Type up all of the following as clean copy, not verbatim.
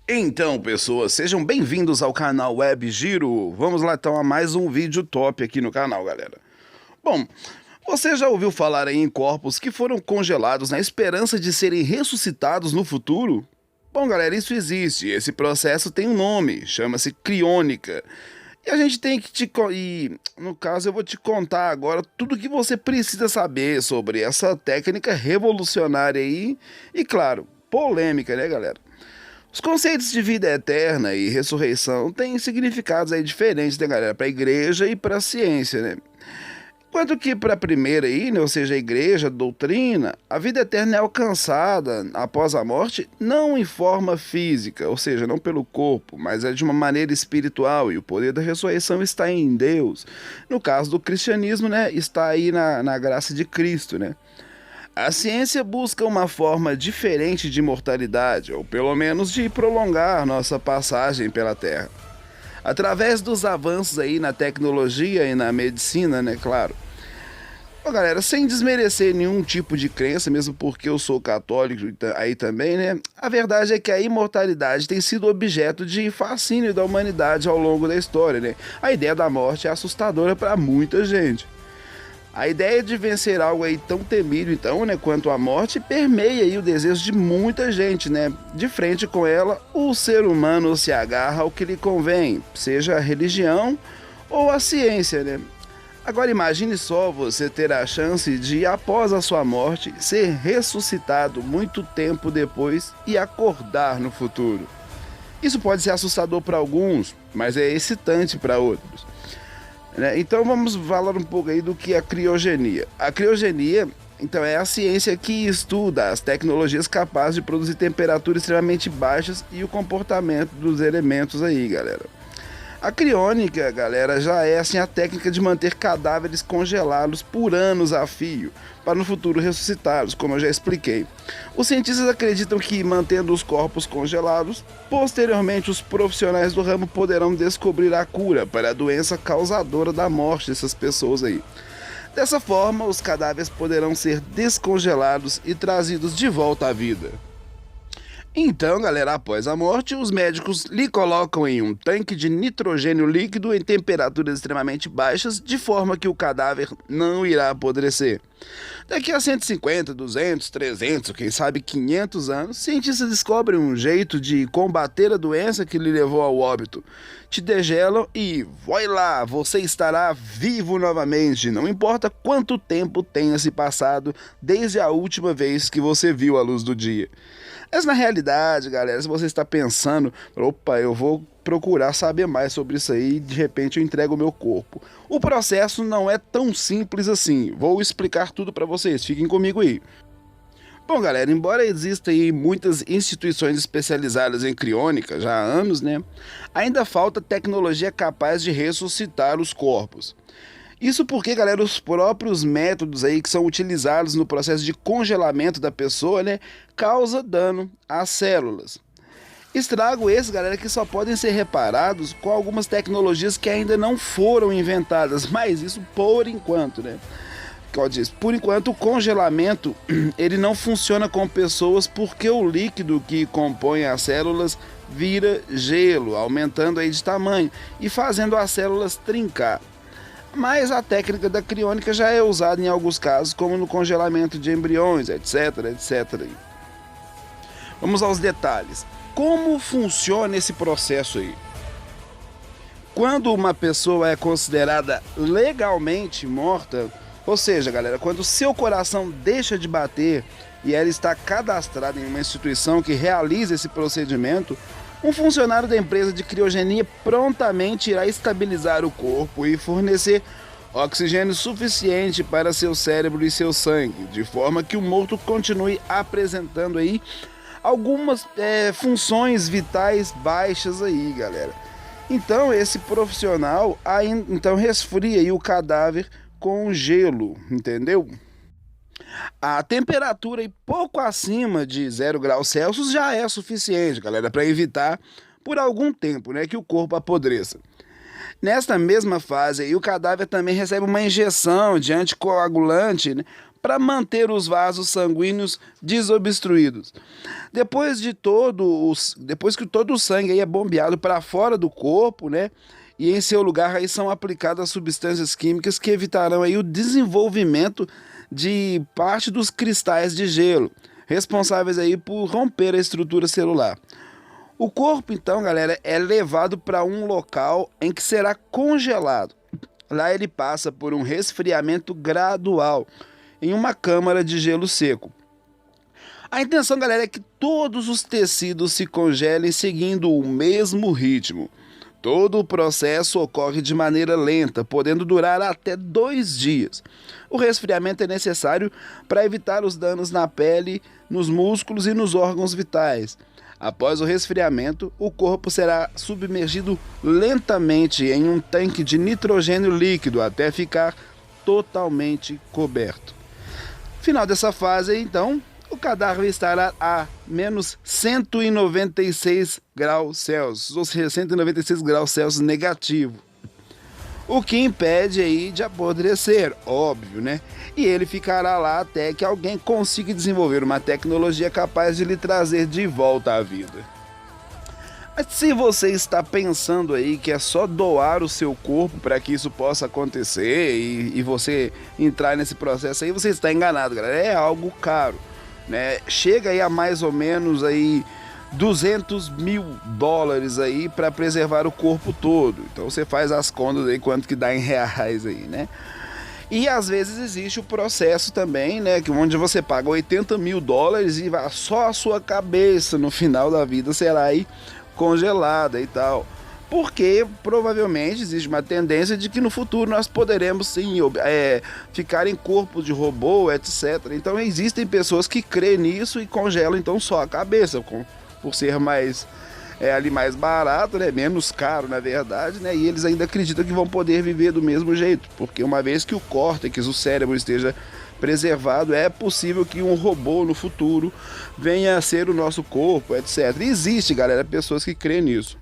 Então, pessoas, sejam bem-vindos ao canal Web Giro. Vamos lá então a mais um vídeo top aqui no canal, galera. Bom, você já ouviu falar aí em corpos que foram congelados na esperança de serem ressuscitados no futuro? Bom, galera, isso existe. Esse processo tem um nome, chama-se criônica. E a gente tem que no caso eu vou te contar agora tudo o que você precisa saber sobre essa técnica revolucionária aí e, claro, polêmica, né, galera? Os conceitos de vida eterna e ressurreição têm significados aí diferentes, né, galera? Para a igreja e para a ciência, né? Enquanto que para a primeira aí, né, ou seja, a igreja, a doutrina, a vida eterna é alcançada após a morte não em forma física, ou seja, não pelo corpo, mas é de uma maneira espiritual e o poder da ressurreição está em Deus. No caso do cristianismo, né, está aí na graça de Cristo, né? A ciência busca uma forma diferente de imortalidade, ou pelo menos de prolongar nossa passagem pela Terra. Através dos avanços aí na tecnologia e na medicina, né, claro. Bom, galera, sem desmerecer nenhum tipo de crença, mesmo porque eu sou católico aí também, né? A verdade é que a imortalidade tem sido objeto de fascínio da humanidade ao longo da história, né? A ideia da morte é assustadora para muita gente. A ideia de vencer algo aí tão temido, então, né, quanto a morte, permeia aí o desejo de muita gente, né? De frente com ela, o ser humano se agarra ao que lhe convém, seja a religião ou a ciência, né? Agora imagine só você ter a chance de, após a sua morte, ser ressuscitado muito tempo depois e acordar no futuro. Isso pode ser assustador para alguns, mas é excitante para outros. Então vamos falar um pouco aí do que é a criogenia. A criogenia, então, é a ciência que estuda as tecnologias capazes de produzir temperaturas extremamente baixas e o comportamento dos elementos aí, galera. A criônica, galera, já é assim a técnica de manter cadáveres congelados por anos a fio, para no futuro ressuscitá-los, como eu já expliquei. Os cientistas acreditam que, mantendo os corpos congelados, posteriormente os profissionais do ramo poderão descobrir a cura para a doença causadora da morte dessas pessoas aí. Dessa forma, os cadáveres poderão ser descongelados e trazidos de volta à vida. Então, galera, após a morte, os médicos lhe colocam em um tanque de nitrogênio líquido em temperaturas extremamente baixas, de forma que o cadáver não irá apodrecer. Daqui a 150, 200, 300, quem sabe 500 anos, cientistas descobrem um jeito de combater a doença que lhe levou ao óbito. Te degelam e, vai lá, você estará vivo novamente, não importa quanto tempo tenha se passado desde a última vez que você viu a luz do dia. Mas na realidade, galera, se você está pensando, opa, eu vou procurar saber mais sobre isso aí e de repente eu entrego o meu corpo. O processo não é tão simples assim, vou explicar tudo para vocês, fiquem comigo aí. Bom, galera, embora existam aí muitas instituições especializadas em criônica já há anos, né, ainda falta tecnologia capaz de ressuscitar os corpos. Isso porque, galera, os próprios métodos aí que são utilizados no processo de congelamento da pessoa, né, causa dano às células. Estrago esses, galera, que só podem ser reparados com algumas tecnologias que ainda não foram inventadas, mas isso por enquanto, né? Como eu disse, por enquanto o congelamento ele não funciona com pessoas porque o líquido que compõe as células vira gelo, aumentando aí de tamanho e fazendo as células trincar. Mas a técnica da criônica já é usada em alguns casos, como no congelamento de embriões, etc, etc. Vamos aos detalhes. Como funciona esse processo aí? Quando uma pessoa é considerada legalmente morta, ou seja, galera, quando seu coração deixa de bater e ela está cadastrada em uma instituição que realiza esse procedimento, um funcionário da empresa de criogenia prontamente irá estabilizar o corpo e fornecer oxigênio suficiente para seu cérebro e seu sangue, de forma que o morto continue apresentando aí algumas funções vitais baixas aí, galera. Então esse profissional então resfria aí o cadáver com gelo, entendeu? A temperatura aí pouco acima de 0 graus Celsius já é suficiente, galera, para evitar por algum tempo, né, que o corpo apodreça. Nesta mesma fase aí, o cadáver também recebe uma injeção de anticoagulante, né, para manter os vasos sanguíneos desobstruídos. Depois que todo o sangue aí é bombeado para fora do corpo, né? E em seu lugar aí são aplicadas substâncias químicas que evitarão aí o desenvolvimento de parte dos cristais de gelo, responsáveis aí por romper a estrutura celular. O corpo, então, galera, é levado para um local em que será congelado. Lá ele passa por um resfriamento gradual em uma câmara de gelo seco. A intenção, galera, é que todos os tecidos se congelem seguindo o mesmo ritmo. Todo o processo ocorre de maneira lenta, podendo durar até 2 dias. O resfriamento é necessário para evitar os danos na pele, nos músculos e nos órgãos vitais. Após o resfriamento, o corpo será submergido lentamente em um tanque de nitrogênio líquido até ficar totalmente coberto. Final dessa fase, então, o cadáver estará a menos 196 graus Celsius, ou seja, 196 graus Celsius negativo. O que impede aí de apodrecer, óbvio, né? E ele ficará lá até que alguém consiga desenvolver uma tecnologia capaz de lhe trazer de volta à vida. Mas se você está pensando aí que é só doar o seu corpo para que isso possa acontecer e você entrar nesse processo aí, você está enganado, galera. É algo caro, né? Chega aí a mais ou menos aí $200 mil aí para preservar o corpo todo. Então você faz as contas aí quanto que dá em reais aí, né? E às vezes existe o processo também, né, que onde você paga $80 mil e só a sua cabeça no final da vida será aí congelada e tal. Porque provavelmente existe uma tendência de que no futuro nós poderemos sim ficar em corpo de robô, etc. Então existem pessoas que creem nisso e congelam então só a cabeça, por ser mais ali mais barato, né, menos caro na verdade, né, e eles ainda acreditam que vão poder viver do mesmo jeito, porque uma vez que o córtex, o cérebro esteja preservado, é possível que um robô no futuro venha a ser o nosso corpo, etc. E existe, galera, pessoas que creem nisso.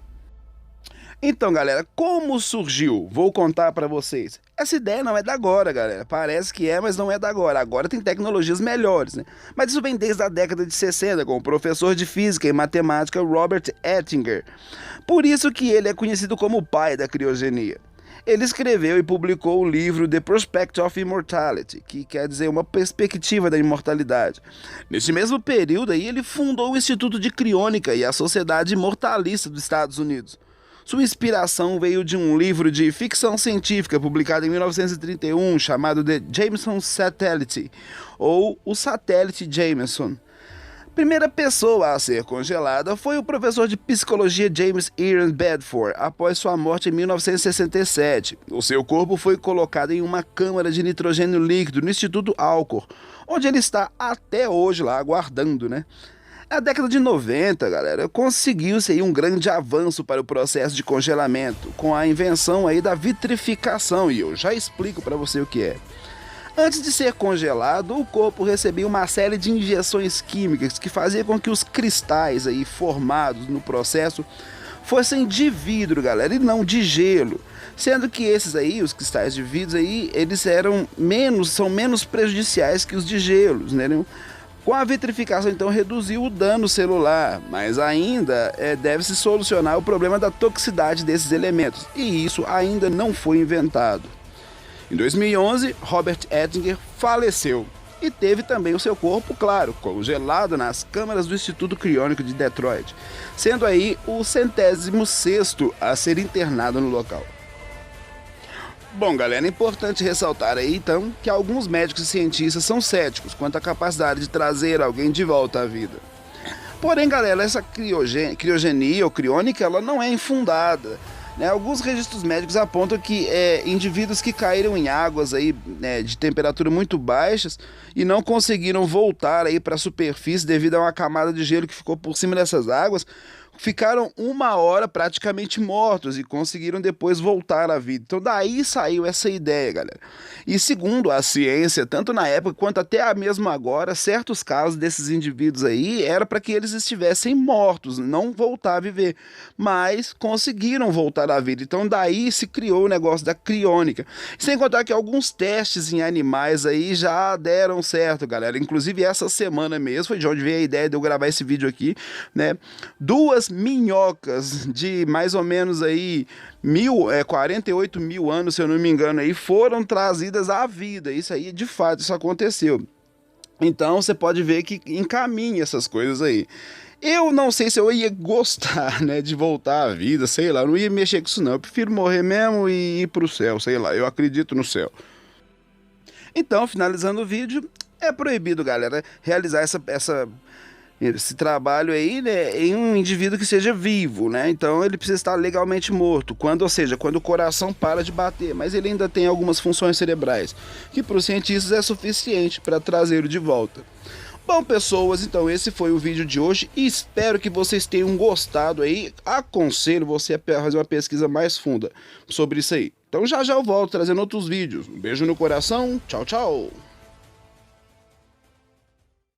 Então, galera, como surgiu? Vou contar para vocês. Essa ideia não é da agora, galera. Parece que é, mas não é da agora. Agora tem tecnologias melhores, né? Mas isso vem desde a década de 60, com o professor de física e matemática Robert Ettinger. Por isso que ele é conhecido como o pai da criogenia. Ele escreveu e publicou o livro The Prospect of Immortality, que quer dizer uma perspectiva da imortalidade. Neste mesmo período aí, ele fundou o Instituto de Criônica e a Sociedade Imortalista dos Estados Unidos. Sua inspiração veio de um livro de ficção científica publicado em 1931 chamado The Jameson Satellite, ou o Satélite Jameson. A primeira pessoa a ser congelada foi o professor de psicologia James Ian Bedford, após sua morte em 1967. O seu corpo foi colocado em uma câmara de nitrogênio líquido no Instituto Alcor, onde ele está até hoje lá aguardando, né? Na década de 90, galera, conseguiu-se aí um grande avanço para o processo de congelamento, com a invenção aí da vitrificação, e eu já explico para você o que é. Antes de ser congelado, o corpo recebia uma série de injeções químicas que fazia com que os cristais aí formados no processo fossem de vidro, galera, e não de gelo. Sendo que esses aí, os cristais de vidro aí, eles são menos prejudiciais que os de gelos, né? Com a vitrificação, então, reduziu o dano celular, mas ainda deve-se solucionar o problema da toxicidade desses elementos, e isso ainda não foi inventado. Em 2011, Robert Ettinger faleceu e teve também o seu corpo, claro, congelado nas câmaras do Instituto Criônico de Detroit, sendo aí o 106º a ser internado no local. Bom, galera, é importante ressaltar aí, então, que alguns médicos e cientistas são céticos quanto à capacidade de trazer alguém de volta à vida. Porém, galera, essa criogenia ou criônica, ela não é infundada, né? Alguns registros médicos apontam que indivíduos que caíram em águas aí, né, de temperatura muito baixas e não conseguiram voltar aí para a superfície devido a uma camada de gelo que ficou por cima dessas águas, ficaram 1 hora praticamente mortos e conseguiram depois voltar à vida. Então daí saiu essa ideia, galera. E segundo a ciência, tanto na época quanto até mesmo agora, certos casos desses indivíduos aí era para que eles estivessem mortos, não voltar a viver, mas conseguiram voltar à vida. Então daí se criou o negócio da criônica. Sem contar que alguns testes em animais aí já deram certo, galera. Inclusive essa semana mesmo foi de onde veio a ideia de eu gravar esse vídeo aqui, né? 2 minhocas de mais ou menos aí 48 mil anos, se eu não me engano, aí foram trazidas à vida. Isso aí, de fato, isso aconteceu. Então você pode ver que encaminha essas coisas aí. Eu não sei se eu ia gostar, né, de voltar à vida, sei lá, eu não ia mexer com isso não. Eu prefiro morrer mesmo e ir pro céu, sei lá, eu acredito no céu. Então, finalizando o vídeo, é proibido, galera, realizar esse trabalho aí, né, em um indivíduo que seja vivo, né? Então ele precisa estar legalmente morto, ou seja, quando o coração para de bater, mas ele ainda tem algumas funções cerebrais, que para os cientistas é suficiente para trazê-lo de volta. Bom, pessoas, então esse foi o vídeo de hoje e espero que vocês tenham gostado aí. Aconselho você a fazer uma pesquisa mais funda sobre isso aí. Então já eu volto trazendo outros vídeos. Um beijo no coração, tchau, tchau!